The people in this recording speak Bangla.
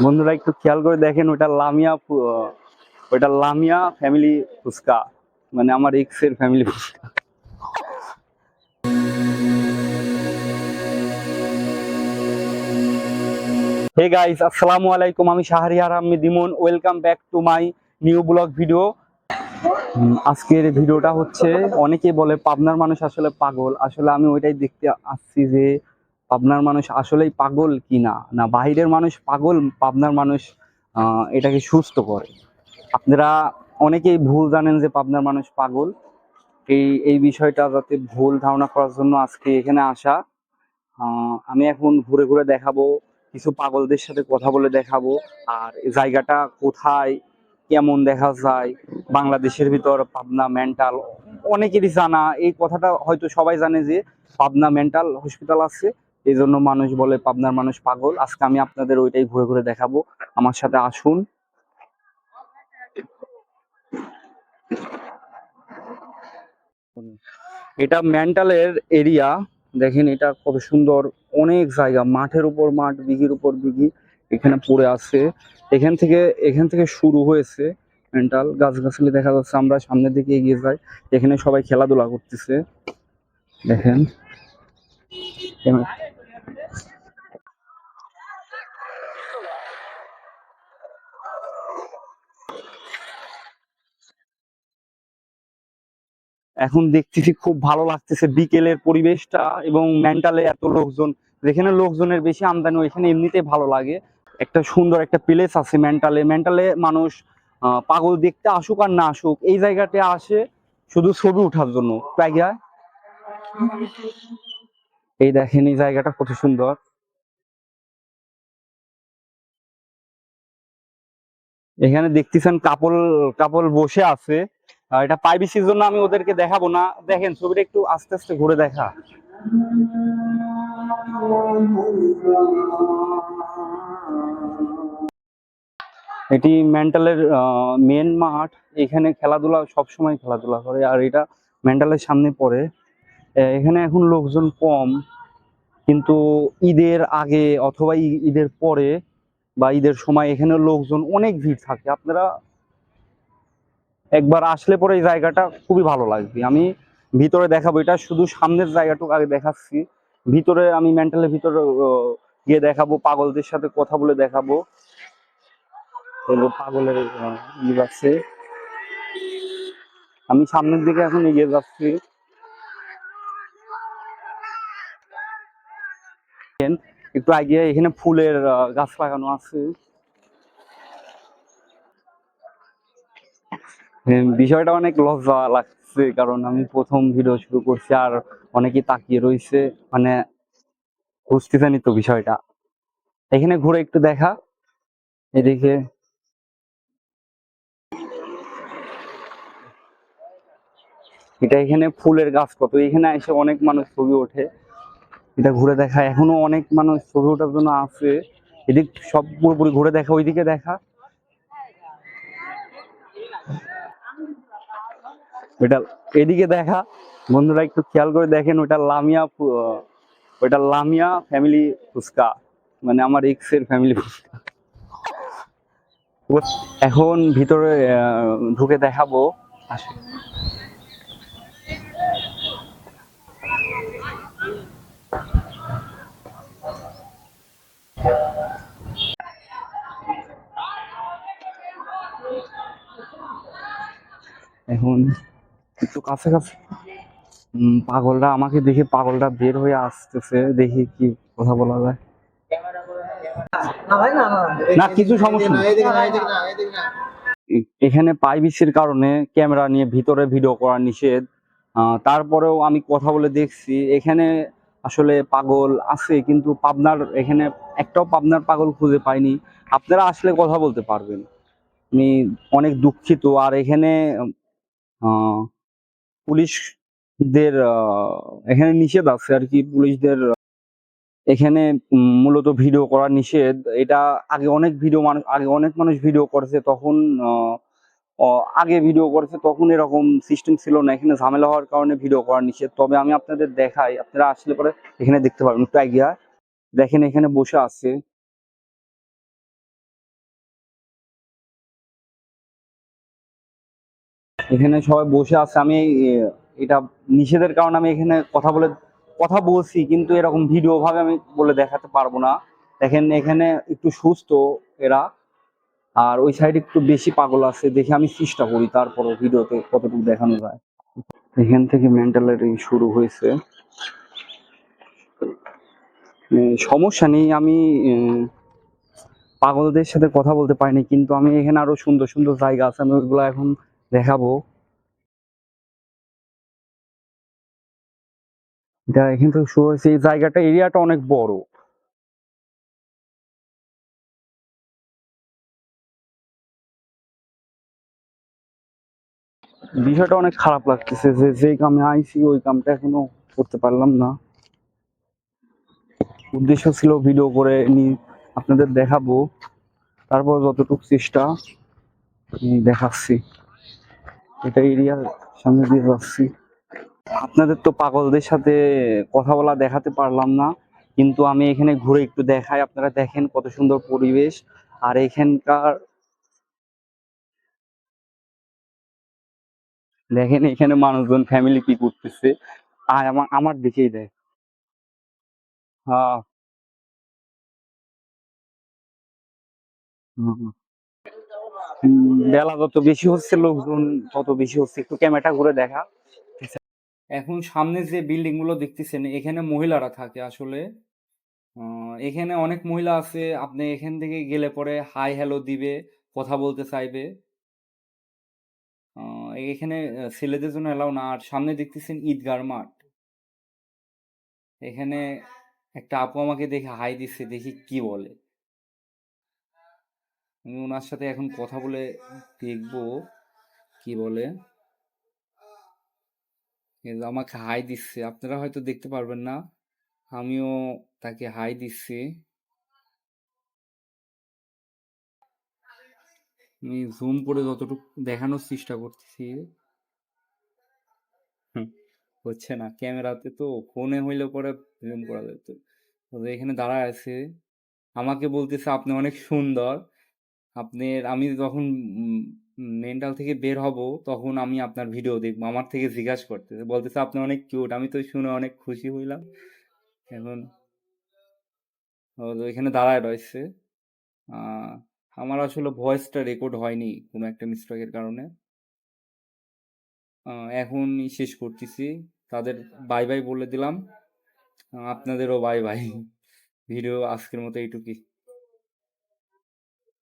বন্ধুরা একটু খেয়াল করে দেখেন, ওইটা লামিয়া ফ্যামিলি ফুচকা, মানে আমার এক্স এর ফ্যামিলি ফুচকা। হে গাইস, আসসালামু আলাইকুম। আমি Shahriar Ahmed Emon. Welcome back to my new blog video. আজকের ভিডিওটা হচ্ছে, অনেকে বলে পাবনার মানুষ আসলে পাগল। আসলে আমি ওইটাই দেখতে আসছি যে পাবনার মানুষ আসলেই পাগল কিনা, না বাহিরের মানুষ পাগল, পাবনার মানুষ এটাকে সুস্থ করে। আপনারা অনেকেই ভুল জানেন যে পাবনার মানুষ পাগল। এই এই বিষয়টা যাতে ভুল ধারণা করার জন্য আজকে এখানে আসা। আমি এখন ঘুরে ঘুরে দেখাবো, কিছু পাগলদের সাথে কথা বলে দেখাবো। আর এই জায়গাটা কোথায়, কেমন দেখা যায়, বাংলাদেশের ভিতর পাবনা মেন্টাল, অনেকেরই জানা এই কথাটা, হয়তো সবাই জানে যে পাবনা মেন্টাল হসপিটাল আছে, এই জন্য মানুষ বলে পাবনার মানুষ পাগল। আজকে আমি আপনাদের ওইটাই ঘুরে ঘুরে দেখাবো, আমার সাথে আসুন। এটা মেন্টালের এরিয়া, দেখেন এটা কত সুন্দর। অনেক জায়গা, মাঠের উপর মাঠ, দিঘির উপর দিঘি এখানে পড়ে আছে। এখান থেকে শুরু হয়েছে মেন্টাল। গাছগাছালি দেখা যাচ্ছে, আমরা সামনের দিকে এগিয়ে যাই, এখানে সবাই খেলাধুলা করতেছে দেখেন। এখন দেখতেছি খুব ভালো লাগতেছে বিকেলের পরিবেশটা, এবং মেন্টালে এত লোকজন, যেখানে লোকজনের বেশি আমদানি ওইখানে এমনিতেই ভালো লাগে। একটা সুন্দর একটা প্লেস আছে মেন্টালে মানুষ পাগল দেখতে আসুক আর না আসুক, এই জায়গাতে আসে শুধু ছবি ওঠার জন্য। জায়গা, এই দেখেন এই জায়গাটা কত সুন্দর। এখানে দেখতেছেন কাপল কাপল বসে আছে। এটা প্রাইভেসির জন্য আমি ওদেরকে দেখাবো না। দেখেন ছবিটা একটু আস্তে আস্তে ঘুরে দেখা। এটি মেন্টালের মেন মাঠ। এখানে খেলাধুলা, সবসময় খেলাধুলা করে, আর এটা মেন্টালের সামনে পড়ে। এখানে এখন লোকজন কম, কিন্তু ঈদের আগে অথবা ঈদের পরে বা ঈদের সময় এখানে লোকজন অনেক ভিড় থাকে। আপনারা একবার আসলে পরে এই জায়গাটা খুবই ভালো লাগবে। আমি ভিতরে দেখাবো, এটা শুধু সামনের জায়গাটুকু আগে দেখাচ্ছি। ভিতরে আমি মেন্টালের ভিতরে গিয়ে দেখাবো, পাগলদের সাথে কথা বলে দেখাবো। পাগলের ই আছে। আমি সামনের দিকে এখন এগিয়ে যাচ্ছি। একটু আগে এখানে ফুলের গাছ লাগানো আছে। বিষয়টা অনেক লজ্জা লাগছে, কারণ আমি প্রথম ভিডিও শুরু করছি, আর অনেকেই তাকিয়ে রয়েছে, মানে বুঝতেছেনই তো বিষয়টা। এখানে ঘুরে একটু দেখা, এদিকে এটা, এখানে ফুলের গাছ কত, এখানে এসে অনেক মানুষ ছবি ওঠে। এটা ঘুরে দেখা, এখনো অনেক মানুষ ছবি ওঠার জন্য আছে। এদিক সব পুরোপুরি ঘুরে দেখা, ওইদিকে দেখা। ওইটা, এদিকে দেখা। বন্ধুরা একটু খেয়াল করে দেখেন, ওইটা লামিয়া ফ্যামিলি ফুচকা, মানে আমার এক্স এর ফ্যামিলি ফুচকা। এখন ভিতরে ঢুকে দেখাবো। আসে, এখন একটু কাছাকাছি। পাগলরা আমাকে দেখে, পাগলটা বের হয়ে আসতেছে, দেখি কি কথা বলা যায়। না, কিছু সমস্যা নেই। এখানে প্রাইভেসির কারণে ক্যামেরা নিয়ে ভিতরে ভিডিও করা নিষেধ। তারপরেও আমি কথা বলে দেখছি, এখানে আসলে পাগল আছে, কিন্তু পাবনার এখানে একটাও পাবনার পাগল খুঁজে পাইনি। আপনারা আসলে কথা বলতে পারবেন। আমি অনেক দুঃখিত। আর এখানে আহ পুলিশদের এখানে নিষেধ আছে আর কি, পুলিশদের এখানে মূলত ভিডিও করা নিষেধ। এটা আগে অনেক মানুষ ভিডিও করেছে, তখন আগে ভিডিও করেছে, তখন এরকম সিস্টেম ছিল না। এখানে ঝামেলা হওয়ার কারণে ভিডিও করা নিষেধ। তবে আমি আপনাদের দেখাই, আপনারা আসলে পরে এখানে দেখতে পারবেন। একটু আগে দেখেন, এখানে বসে আছে। এখানে সবাই বসে আছে। আমি এটা নিষেধের কারণে আমি এখানে কথা বলছি, কিন্তু এরকম ভিডিও ভাবে আমি বলে দেখাতে পারবো না। দেখেন এখানে একটু সুস্থ এরা, আর ওই সাইডে একটু বেশি পাগল আছে। দেখে আমি চেষ্টা করি তারপরও ভিডিওতে কতটুকু দেখানো যায়। এখান থেকে মেন্টালিটি শুরু হয়েছে। সমস্যা নেই, আমি পাগলদের সাথে কথা বলতে পারিনি, কিন্তু আমি এখানে আরো সুন্দর সুন্দর জায়গা আছে, আমি ওইগুলো এখন দেখাবো। এটা এখান থেকে শুরু হয়েছে, এই জায়গাটা এরিয়াটা অনেক বড়। বিষয়টা অনেক খারাপ লাগতেছে যে যেই কামে আইছি ওই কামটা এখনো করতে পারলাম না। উদ্দেশ্য ছিল ভিডিও করে আপনাদের দেখাবো, তারপর যতটুকু চেষ্টা দেখাচ্ছি। এটা এরিয়ার সামনে দিয়ে যাচ্ছি। আপনাদের তো পাগলদের সাথে কথা বলা দেখাতে পারলাম না, কিন্তু আমি এখানে ঘুরে একটু দেখাই। আপনারা দেখেন কত সুন্দর পরিবেশ। আর এখানকার দেখেন এখানে মানুষজন ফ্যামিলি কি করতেছে, আর আমার দিকেই দেখ। হ্যাঁ। হুম, বেলা যত বেশি হচ্ছে লোকজন তত বেশি হচ্ছে। একটু ক্যামেরাটা ঘুরে দেখা। এখন সামনে যে বিল্ডিং গুলো দেখতেছেন, এখানে মহিলারা থাকে আসলে। এখানে অনেক মহিলা আছে, আপনি এখান থেকে গেলে পরে হাই হ্যালো দিবে, কথা বলতে চাইবে। এখানে ছেলেদের জন্য এলাও না। আর সামনে দেখতেছেন ঈদগার মাঠ। এখানে একটা আপু আমাকে দেখে হাই দিচ্ছে, দেখি কি বলে। আমি ওনার সাথে এখন কথা বলে দেখবো কি বলে। এই যে আমাকে হাই দিচ্ছে, আপনারা হয়তো দেখতে পারবেন না, আমিও তাকে হাই দিচ্ছি। আমি জুম করে যতটুকু দেখানোর চেষ্টা করতেছি। হুম, হচ্ছে না ক্যামেরাতে, তো ফোনে হইলে পরে জুম করা যেত। তো এখানে দাঁড়ায় আছে, আমাকে বলতেছে আপনি অনেক সুন্দর। আমি যখন মেন্টাল থেকে বের হব, তখন আমি আপনার ভিডিও দেখবো। আমার থেকে জিজ্ঞাসা করতেছে, বলতেছে আপনি অনেক কিউট। আমি তো শুনে অনেক খুশি হইলাম। এখন ও তো এখানে দাঁড়ায় রয়েছে। আহ, আমার আসলে ভয়েসটা রেকর্ড হয়নি কোনো একটা মিস্টেকের কারণে। এখনই শেষ করতেছি, তাদের বাই বাই বলে দিলাম। আপনাদেরও বাই বাই। ভিডিও আজকের মতো এইটুকুই।